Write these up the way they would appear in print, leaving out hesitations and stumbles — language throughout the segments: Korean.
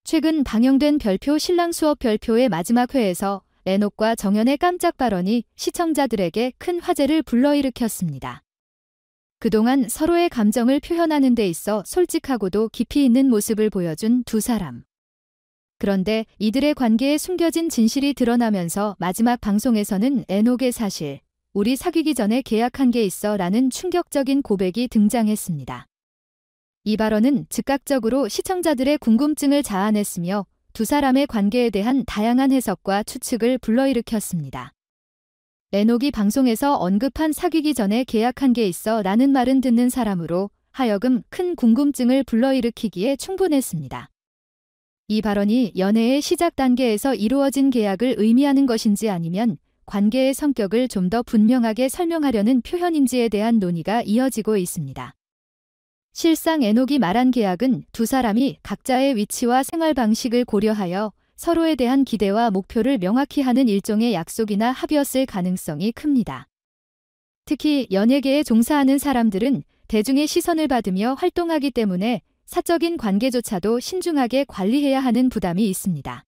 최근 방영된 별표 신랑 수업 별표의 마지막 회에서 에녹과 정연의 깜짝 발언이 시청자들에게 큰 화제를 불러일으켰습니다. 그동안 서로의 감정을 표현하는 데 있어 솔직하고도 깊이 있는 모습을 보여준 두 사람. 그런데 이들의 관계에 숨겨진 진실이 드러나면서 마지막 방송에서는 에녹의 사실, 우리 사귀기 전에 계약한 게 있어 라는 충격적인 고백이 등장했습니다. 이 발언은 즉각적으로 시청자들의 궁금증을 자아냈으며 두 사람의 관계에 대한 다양한 해석과 추측을 불러일으켰습니다. 에녹이 방송에서 언급한 사귀기 전에 계약한 게 있어 라는 말은 듣는 사람으로 하여금 큰 궁금증을 불러일으키기에 충분했습니다. 이 발언이 연애의 시작 단계에서 이루어진 계약을 의미하는 것인지 아니면 관계의 성격을 좀 더 분명하게 설명하려는 표현인지에 대한 논의가 이어지고 있습니다. 실상 에녹이 말한 계약은 두 사람이 각자의 위치와 생활 방식을 고려하여 서로에 대한 기대와 목표를 명확히 하는 일종의 약속이나 합의였을 가능성이 큽니다. 특히 연예계에 종사하는 사람들은 대중의 시선을 받으며 활동하기 때문에 사적인 관계조차도 신중하게 관리해야 하는 부담이 있습니다.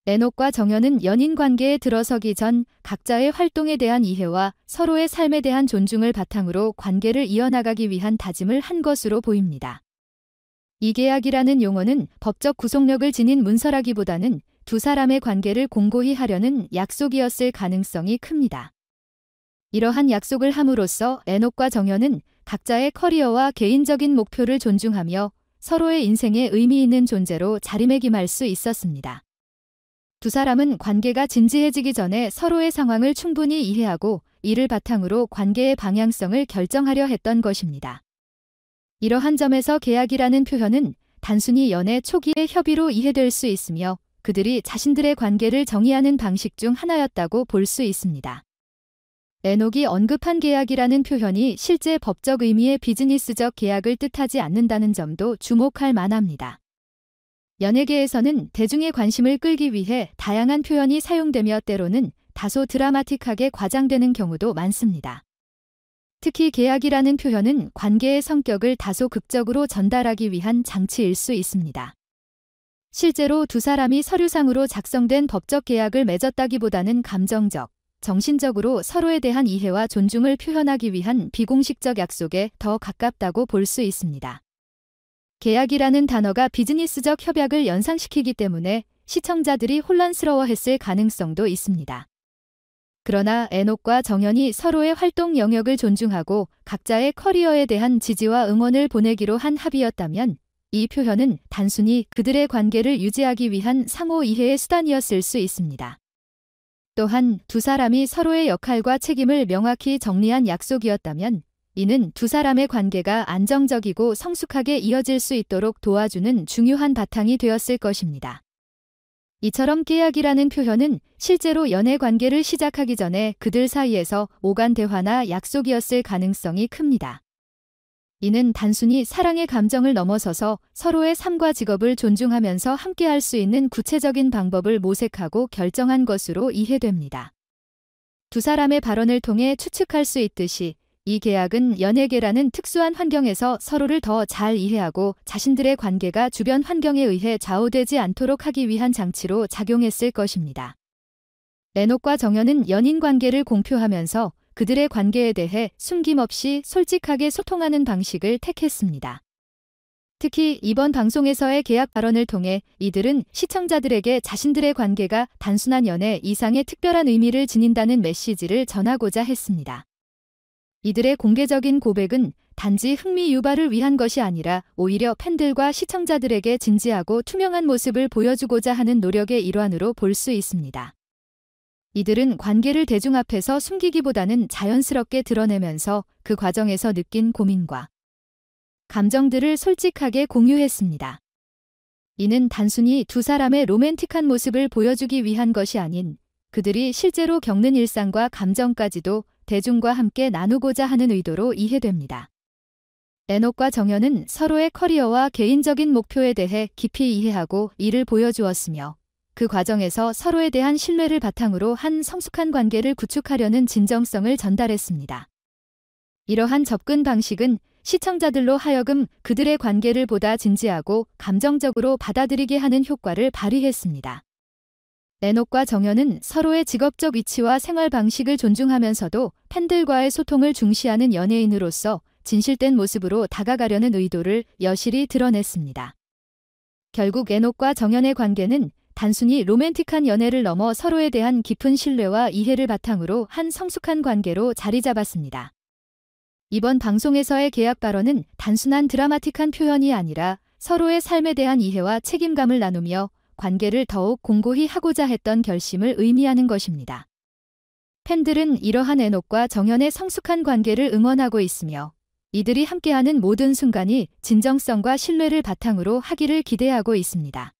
에녹과 정연은 연인 관계에 들어서기 전 각자의 활동에 대한 이해와 서로의 삶에 대한 존중을 바탕으로 관계를 이어나가기 위한 다짐을 한 것으로 보입니다. 이 계약이라는 용어는 법적 구속력을 지닌 문서라기보다는 두 사람의 관계를 공고히 하려는 약속이었을 가능성이 큽니다. 이러한 약속을 함으로써 에녹과 정연은 각자의 커리어와 개인적인 목표를 존중하며 서로의 인생에 의미 있는 존재로 자리매김할 수 있었습니다. 두 사람은 관계가 진지해지기 전에 서로의 상황을 충분히 이해하고 이를 바탕으로 관계의 방향성을 결정하려 했던 것입니다. 이러한 점에서 계약이라는 표현은 단순히 연애 초기의 협의로 이해될 수 있으며 그들이 자신들의 관계를 정의하는 방식 중 하나였다고 볼 수 있습니다. 에녹이 언급한 계약이라는 표현이 실제 법적 의미의 비즈니스적 계약을 뜻하지 않는다는 점도 주목할 만합니다. 연예계에서는 대중의 관심을 끌기 위해 다양한 표현이 사용되며 때로는 다소 드라마틱하게 과장되는 경우도 많습니다. 특히 계약이라는 표현은 관계의 성격을 다소 극적으로 전달하기 위한 장치일 수 있습니다. 실제로 두 사람이 서류상으로 작성된 법적 계약을 맺었다기보다는 감정적, 정신적으로 서로에 대한 이해와 존중을 표현하기 위한 비공식적 약속에 더 가깝다고 볼 수 있습니다. 계약이라는 단어가 비즈니스적 협약을 연상시키기 때문에 시청자들이 혼란스러워했을 가능성도 있습니다. 그러나 에녹과 정연이 서로의 활동 영역을 존중하고 각자의 커리어에 대한 지지와 응원을 보내기로 한 합의였다면 이 표현은 단순히 그들의 관계를 유지하기 위한 상호 이해의 수단이었을 수 있습니다. 또한 두 사람이 서로의 역할과 책임을 명확히 정리한 약속이었다면 이는 두 사람의 관계가 안정적이고 성숙하게 이어질 수 있도록 도와주는 중요한 바탕이 되었을 것입니다. 이처럼 계약이라는 표현은 실제로 연애 관계를 시작하기 전에 그들 사이에서 오간 대화나 약속이었을 가능성이 큽니다. 이는 단순히 사랑의 감정을 넘어서서 서로의 삶과 직업을 존중하면서 함께할 수 있는 구체적인 방법을 모색하고 결정한 것으로 이해됩니다. 두 사람의 발언을 통해 추측할 수 있듯이 이 계약은 연예계라는 특수한 환경에서 서로를 더 잘 이해하고 자신들의 관계가 주변 환경에 의해 좌우되지 않도록 하기 위한 장치로 작용했을 것입니다. 에녹과 정연은 연인 관계를 공표하면서 그들의 관계에 대해 숨김없이 솔직하게 소통하는 방식을 택했습니다. 특히 이번 방송에서의 계약 발언을 통해 이들은 시청자들에게 자신들의 관계가 단순한 연애 이상의 특별한 의미를 지닌다는 메시지를 전하고자 했습니다. 이들의 공개적인 고백은 단지 흥미 유발을 위한 것이 아니라 오히려 팬들과 시청자들에게 진지하고 투명한 모습을 보여주고자 하는 노력의 일환으로 볼 수 있습니다. 이들은 관계를 대중 앞에서 숨기기보다는 자연스럽게 드러내면서 그 과정에서 느낀 고민과 감정들을 솔직하게 공유했습니다. 이는 단순히 두 사람의 로맨틱한 모습을 보여주기 위한 것이 아닌 그들이 실제로 겪는 일상과 감정까지도 대중과 함께 나누고자 하는 의도로 이해됩니다. 에녹과 정연은 서로의 커리어와 개인적인 목표에 대해 깊이 이해하고 이를 보여주었으며 그 과정에서 서로에 대한 신뢰를 바탕으로 한 성숙한 관계를 구축하려는 진정성을 전달했습니다. 이러한 접근 방식은 시청자들로 하여금 그들의 관계를 보다 진지하고 감정적으로 받아들이게 하는 효과를 발휘했습니다. 레녹과 정연은 서로의 직업적 위치와 생활 방식을 존중하면서도 팬들과의 소통을 중시하는 연예인으로서 진실된 모습으로 다가가려는 의도를 여실히 드러냈습니다. 결국 레녹과 정연의 관계는 단순히 로맨틱한 연애를 넘어 서로에 대한 깊은 신뢰와 이해를 바탕으로 한 성숙한 관계로 자리 잡았습니다. 이번 방송에서의 계약 발언은 단순한 드라마틱한 표현이 아니라 서로의 삶에 대한 이해와 책임감을 나누며 관계를 더욱 공고히 하고자 했던 결심을 의미하는 것입니다. 팬들은 이러한 레녹과 정연의 성숙한 관계를 응원하고 있으며 이들이 함께하는 모든 순간이 진정성과 신뢰를 바탕으로 하기를 기대하고 있습니다.